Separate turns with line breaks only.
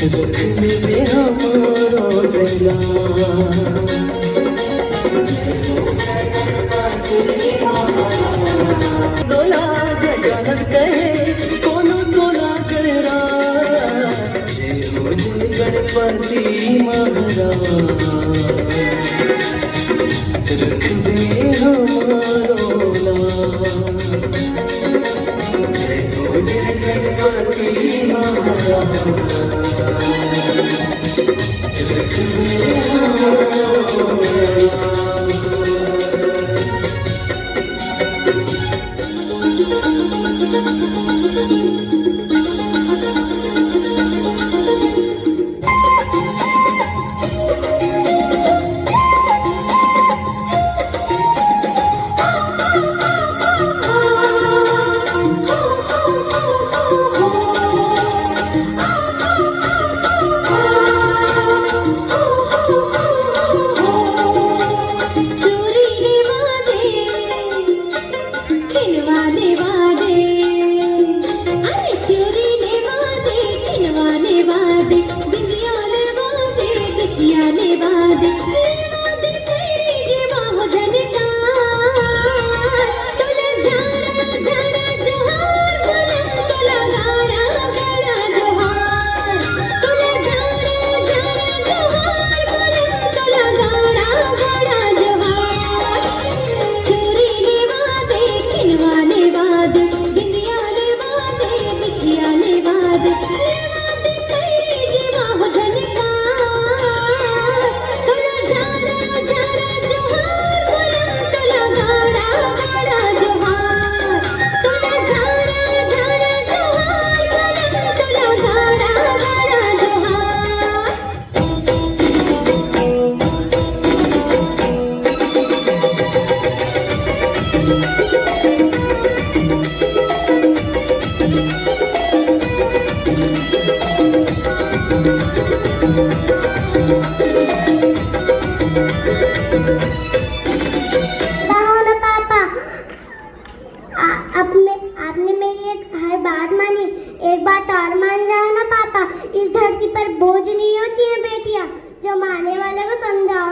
रख ले हमारो लैला। डोला गजानन कहे कोनो तोला करेरा, जय हो जय गणपति महाराज। रख दे हमारो लाल, जय हो जय गणपति महाराज। रख दे हमारो लाल।
आपने मेरी एक हर बात मानी, एक बात और मान जाओ ना पापा। इस धरती पर बोझ नहीं होती है बेटियां, जो मानने वाले को समझाओ